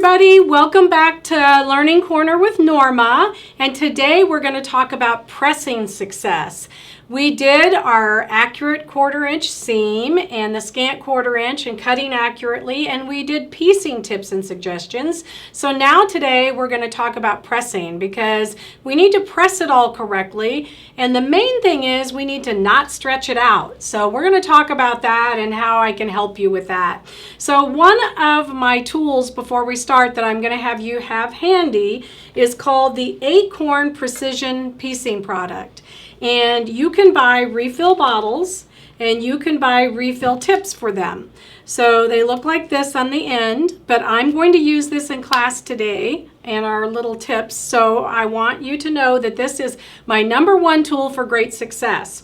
everybody, welcome back to Learning Corner with Norma, and today we're going to talk about pressing success. We did our accurate 1/4 inch seam and the scant 1/4 inch and cutting accurately, and we did piecing tips and suggestions. So now today we're going to talk about pressing because we need to press it all correctly, and the main thing is we need to not stretch it out. So we're going to talk about that and how I can help you with that. So one of my tools before we start that I'm going to have you have handy is called the Acorn Precision Piecing Product. And you can buy refill bottles and you can buy refill tips for them. So they look like this on the end, but I'm going to use this in class today and our little tips. So I want you to know that this is my #1 tool for great success.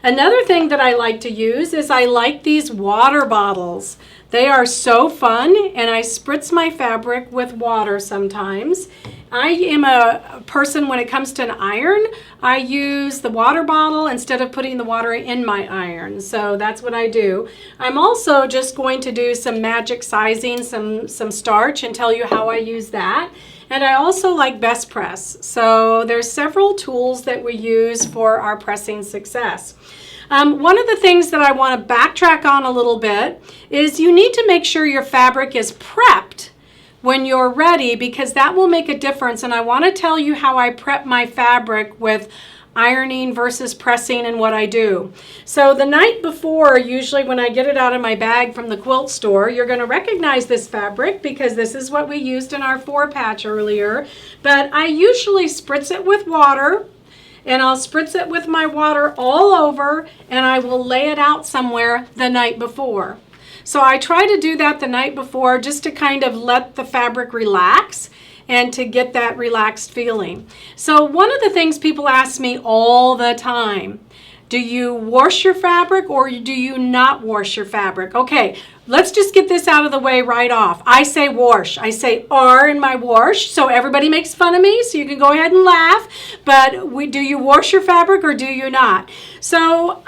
Another thing that I like to use is I like these water bottles. They are so fun, and I spritz my fabric with water sometimes. I am a person, when it comes to an iron, I use the water bottle instead of putting the water in my iron. So that's what I do. I'm also just going to do some magic sizing, some starch, and tell you how I use that. And I also like best press. So there's several tools that we use for our pressing success. One of the things that I want to backtrack on a little bit is you need to make sure your fabric is prepped when you're ready, because that will make a difference. And I want to tell you how I prep my fabric with ironing versus pressing and what I do. So the night before, usually when I get it out of my bag from the quilt store, you're going to recognize this fabric because this is what we used in our 4-patch earlier. But I usually spritz it with water, and I'll spritz it with my water all over, and I will lay it out somewhere the night before. So I try to do that the night before just to kind of let the fabric relax and to get that relaxed feeling. So one of the things people ask me all the time, do you wash your fabric or do you not wash your fabric? Okay, let's just get this out of the way right off. I say wash. I say R in my wash, so everybody makes fun of me, so you can go ahead and laugh. But do you wash your fabric or do you not? So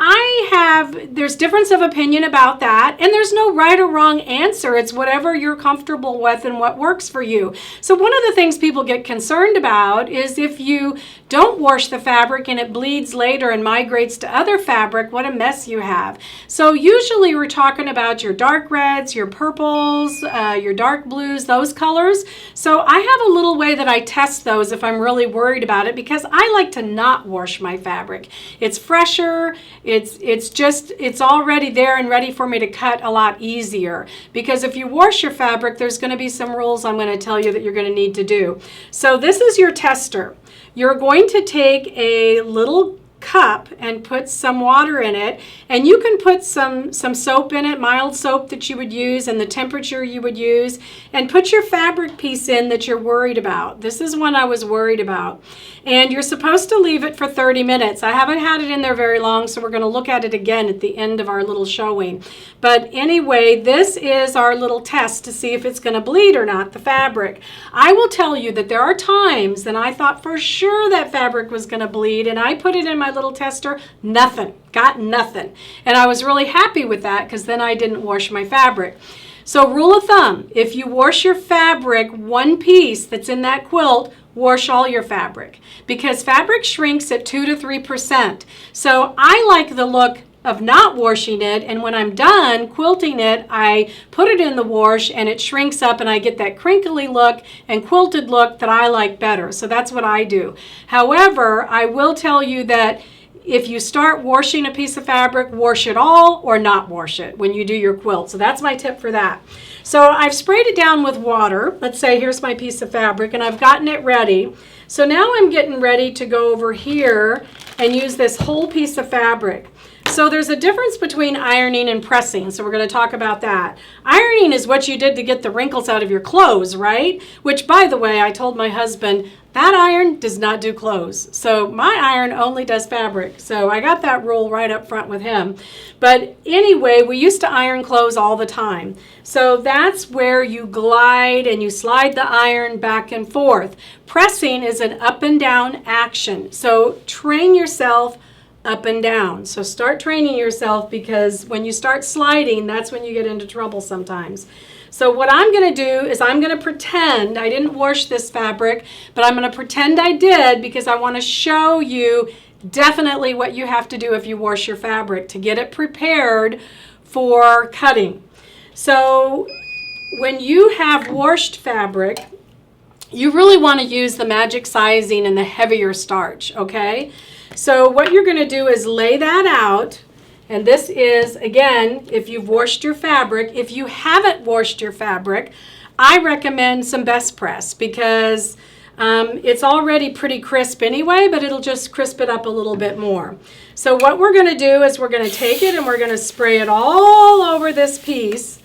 there's difference of opinion about that, and there's no right or wrong answer. It's whatever you're comfortable with and what works for you. So one of the things people get concerned about is if you don't wash the fabric and it bleeds later and migrates to other fabric, what a mess you have. So usually we're talking about your dark reds, your purples, your dark blues, those colors. So I have a little way that I test those if I'm really worried about it, because I like to not wash my fabric. It's fresher, it's already there and ready for me to cut a lot easier. Because if you wash your fabric, there's going to be some rules I'm going to tell you that you're going to need to do. So this is your tester. You're going to take a little cup and put some water in it, and you can put some soap in it, mild soap that you would use and the temperature you would use, and put your fabric piece in that you're worried about. This is one I was worried about. And you're supposed to leave it for 30 minutes. I haven't had it in there very long, so we're going to look at it again at the end of our little showing. But anyway, this is our little test to see if it's going to bleed or not, the fabric. I will tell you that there are times that I thought for sure that fabric was going to bleed, and I put it in my little tester, nothing, got nothing. And I was really happy with that because then I didn't wash my fabric. So rule of thumb, if you wash your fabric, one piece that's in that quilt, wash all your fabric, because fabric shrinks at 2 to 3%. So I like the look of not washing it, and when I'm done quilting it, I put it in the wash and it shrinks up and I get that crinkly look and quilted look that I like better. So that's what I do. However, I will tell you that if you start washing a piece of fabric, wash it all or not wash it when you do your quilt. So that's my tip for that. So I've sprayed it down with water. Let's say here's my piece of fabric and I've gotten it ready. So now I'm getting ready to go over here and use this whole piece of fabric. So there's a difference between ironing and pressing, so we're going to talk about that. Ironing is what you did to get the wrinkles out of your clothes, right? Which, by the way, I told my husband, that iron does not do clothes. So my iron only does fabric. So I got that rule right up front with him. But anyway, we used to iron clothes all the time. So that's where you glide and you slide the iron back and forth. Pressing is an up and down action. So train yourself up and down. So start training yourself, because when you start sliding, that's when you get into trouble sometimes. So what I'm going to do is I'm going to pretend I didn't wash this fabric, but I'm going to pretend I did because I want to show you definitely what you have to do if you wash your fabric to get it prepared for cutting. So when you have washed fabric, you really want to use the magic sizing and the heavier starch, okay? So what you're going to do is lay that out. And this is, again, if you've washed your fabric. If you haven't washed your fabric, I recommend some Best Press because it's already pretty crisp anyway, but it'll just crisp it up a little bit more. So what we're going to do is we're going to take it and we're going to spray it all over this piece.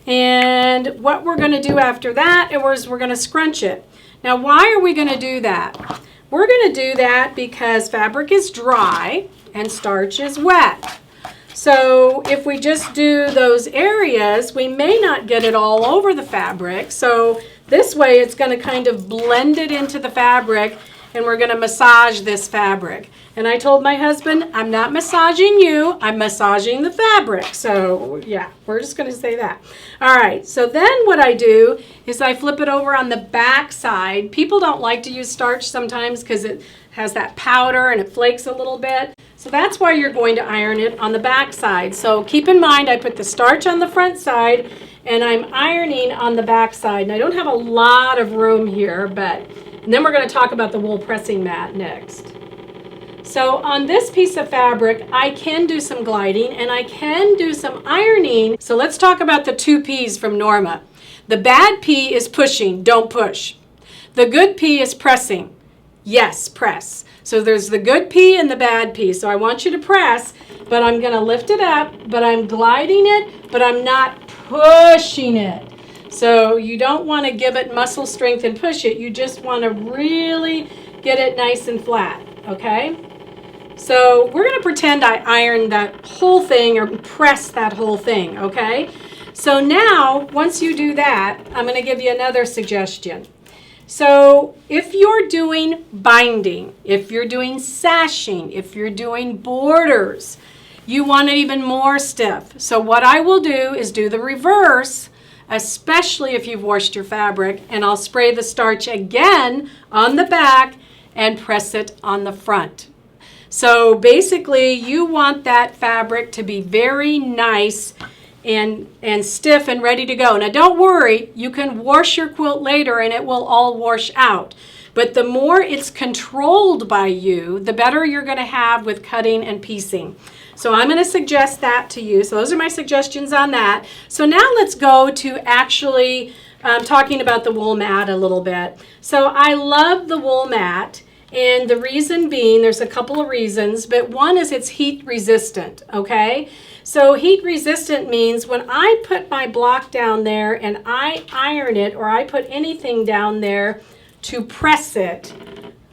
And what we're going to do after that is we're going to scrunch it. Now, why are we going to do that? We're going to do that because fabric is dry and starch is wet. So if we just do those areas, we may not get it all over the fabric. So this way it's going to kind of blend it into the fabric, and we're going to massage this fabric. And I told my husband, I'm not massaging you, I'm massaging the fabric. So yeah, we're just going to say that. All right, so then what I do is I flip it over on the back side. People don't like to use starch sometimes because it has that powder and it flakes a little bit. So that's why you're going to iron it on the back side. So keep in mind, I put the starch on the front side and I'm ironing on the back side. And I don't have a lot of room here, and then we're going to talk about the wool pressing mat next. So on this piece of fabric, I can do some gliding and I can do some ironing. So let's talk about the 2 P's from Norma. The bad P is pushing, don't push. The good P is pressing. Yes, press. So there's the good P and the bad P. So I want you to press, but I'm going to lift it up, but I'm gliding it, but I'm not pushing it. So you don't want to give it muscle strength and push it. You just want to really get it nice and flat, okay? So we're going to pretend I ironed that whole thing or press that whole thing, okay? So now, once you do that, I'm going to give you another suggestion. So if you're doing binding, if you're doing sashing, if you're doing borders, you want it even more stiff. So what I will do is do the reverse, especially if you've washed your fabric, and I'll spray the starch again on the back and press it on the front. So basically you want that fabric to be very nice and stiff and ready to go. Now don't worry, you can wash your quilt later and it will all wash out. But the more it's controlled by you, the better you're going to have with cutting and piecing. So I'm going to suggest that to you. So those are my suggestions on that. So now let's go to actually talking about the wool mat a little bit. So I love the wool mat. And the reason being, there's a couple of reasons, but one is it's heat resistant, okay? So heat resistant means when I put my block down there and I iron it, or I put anything down there to press it,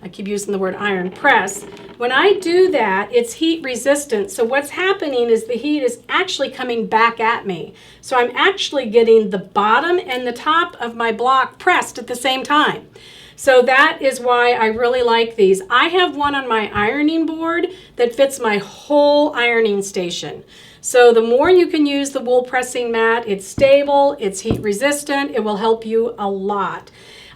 I keep using the word iron, press. When I do that, it's heat resistant. So what's happening is the heat is actually coming back at me. So I'm actually getting the bottom and the top of my block pressed at the same time. So that is why I really like these. I have one on my ironing board that fits my whole ironing station. So the more you can use the wool pressing mat, it's stable, it's heat resistant, it will help you a lot.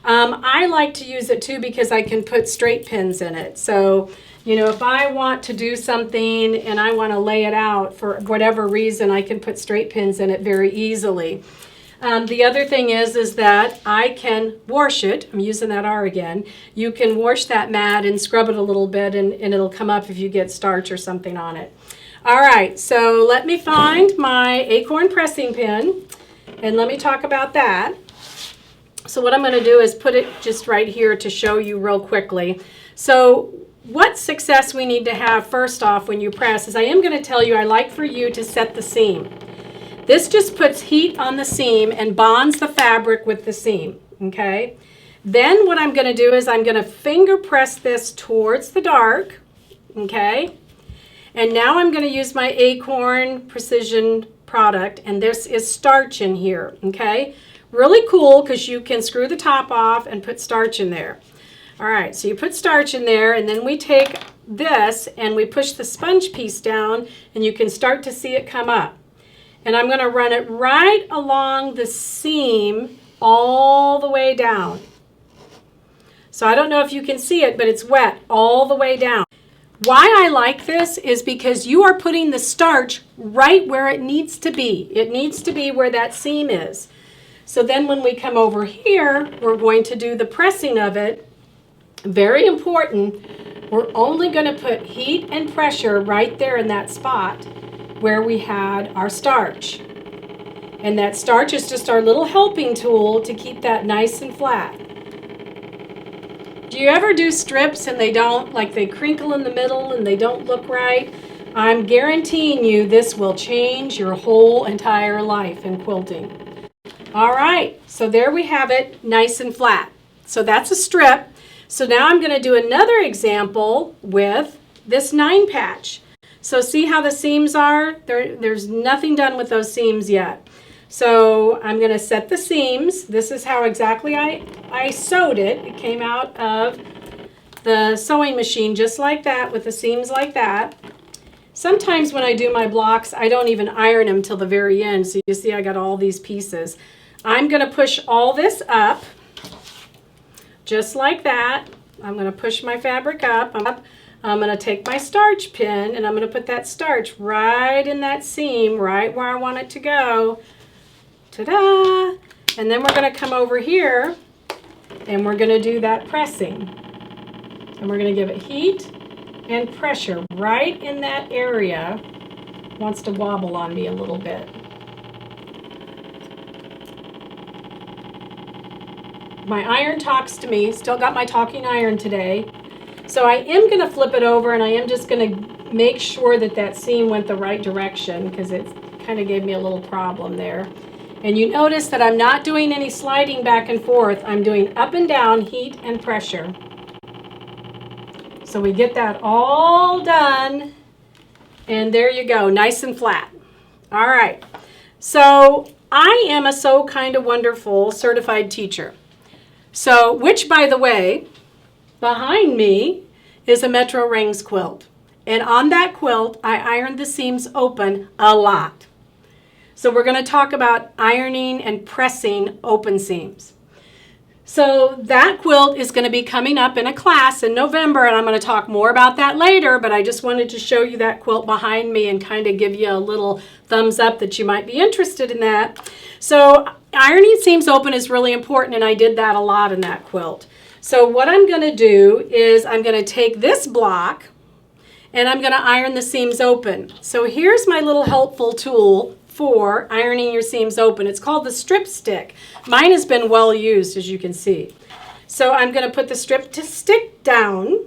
I like to use it too because I can put straight pins in it. So, you know, if I want to do something and I want to lay it out for whatever reason, I can put straight pins in it very easily. The other thing is that I can wash it. I'm using that R again. You can wash that mat and scrub it a little bit and it'll come up if you get starch or something on it. All right, so let me find my acorn pressing pin and let me talk about that. So what I'm going to do is put it just right here to show you real quickly. So what success we need to have first off when you press is I am going to tell you I like for you to set the seam. This just puts heat on the seam and bonds the fabric with the seam, okay? Then what I'm going to do is I'm going to finger press this towards the dark, okay? And now I'm going to use my Acorn Precision product, and this is starch in here, okay? Really cool because you can screw the top off and put starch in there. All right, so you put starch in there, and then we take this and we push the sponge piece down, and you can start to see it come up. And I'm going to run it right along the seam all the way down. So I don't know if you can see it, but it's wet all the way down. Why I like this is because you are putting the starch right where it needs to be. It needs to be where that seam is. So then when we come over here, we're going to do the pressing of it. Very important, we're only going to put heat and pressure right there in that spot where we had our starch. And that starch is just our little helping tool to keep that nice and flat. Do you ever do strips and they don't, like they crinkle in the middle and they don't look right? I'm guaranteeing you this will change your whole entire life in quilting. All right, so there we have it, nice and flat. So that's a strip. So now I'm going to do another example with this 9 patch. So see how the seams are? There's nothing done with those seams yet. So I'm going to set the seams. This is how exactly I sewed it. It came out of the sewing machine just like that with the seams like that. Sometimes when I do my blocks, I don't even iron them till the very end. So you see I got all these pieces. I'm going to push all this up just like that. I'm going to push my fabric up. I'm going to take my starch pin and I'm going to put that starch right in that seam, right where I want it to go. Ta-da! And then we're going to come over here and we're going to do that pressing. And we're going to give it heat and pressure right in that area. Wants to wobble on me a little bit. My iron talks to me. Still got my talking iron today. So I am going to flip it over and I am just going to make sure that that seam went the right direction because it kind of gave me a little problem there. And you notice that I'm not doing any sliding back and forth. I'm doing up and down, heat and pressure. So we get that all done. And there you go, nice and flat. All right. So I am a So Kinda Wonderful certified teacher. So, which by the way, behind me is a Metro Rings quilt. And on that quilt, I ironed the seams open a lot. So we're going to talk about ironing and pressing open seams. So that quilt is going to be coming up in a class in November, and I'm going to talk more about that later, but I just wanted to show you that quilt behind me and kind of give you a little thumbs up that you might be interested in that. So ironing seams open is really important, and I did that a lot in that quilt. So what I'm going to do is I'm going to take this block and I'm going to iron the seams open. So here's my little helpful tool for ironing your seams open. It's called the strip stick. Mine has been well used, as you can see. So I'm going to put the strip stick down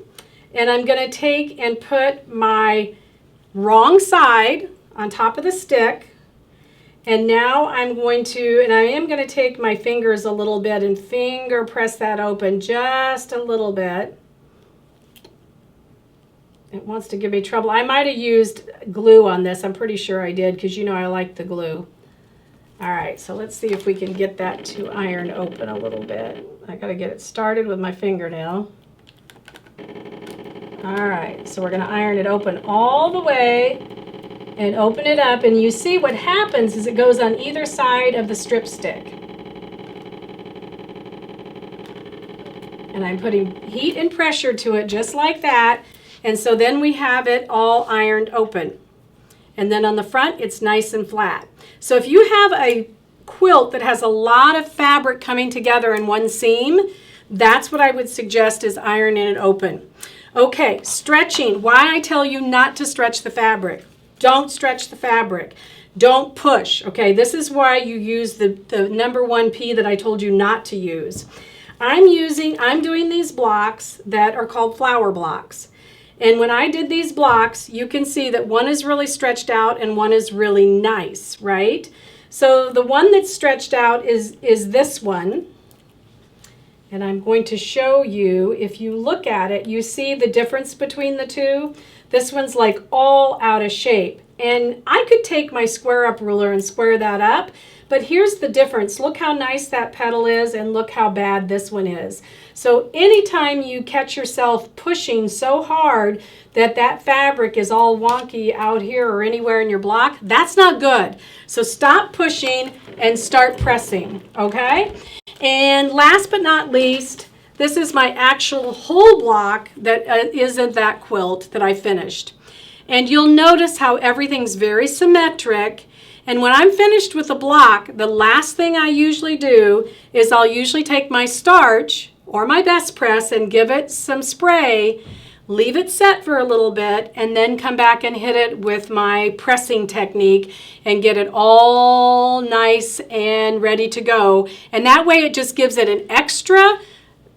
and I'm going to take and put my wrong side on top of the stick. And now I'm going to, and I am going to take my fingers a little bit and finger press that open just a little bit. It wants to give me trouble. I might have used glue on this. I'm pretty sure I did because you know I like the glue. All right, so let's see if we can get that to iron open a little bit. I got to get it started with my fingernail. All right, so we're going to iron it open all the way and open it up. And you see what happens is it goes on either side of the strip stick. And I'm putting heat and pressure to it just like that. And so then we have it all ironed open. And then on the front, it's nice and flat. So if you have a quilt that has a lot of fabric coming together in one seam, that's what I would suggest is ironing it open. Okay, stretching. Why I tell you not to stretch the fabric. Don't stretch the fabric. Don't push. Okay, this is why you use the number 1P that I told you not to use. I'm doing these blocks that are called flower blocks. And when I did these blocks, you can see that one is really stretched out and one is really nice, right? So the one that's stretched out is this one. And I'm going to show you, if you look at it, you see the difference between the two. This one's like all out of shape. And I could take my square up ruler and square that up, but here's the difference. Look how nice that petal is and look how bad this one is. So anytime you catch yourself pushing so hard that fabric is all wonky out here or anywhere in your block, that's not good. So stop pushing and start pressing, okay? And last but not least, this is my actual whole block that isn't that quilt that I finished. And you'll notice how everything's very symmetric. And when I'm finished with a block, the last thing I usually do is I'll usually take my starch or my best press and give it some spray, leave it set for a little bit, and then come back and hit it with my pressing technique and get it all nice and ready to go. And that way it just gives it an extra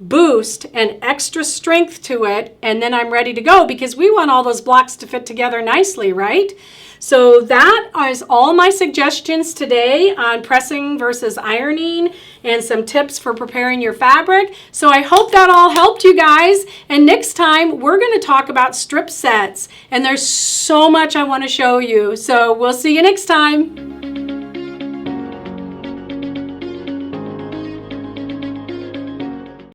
boost and extra strength to it, and then I'm ready to go because we want all those blocks to fit together nicely, right? So that is all my suggestions today on pressing versus ironing and some tips for preparing your fabric. So I hope that all helped you guys. And next time we're going to talk about strip sets. And there's so much I want to show you. So we'll see you next time.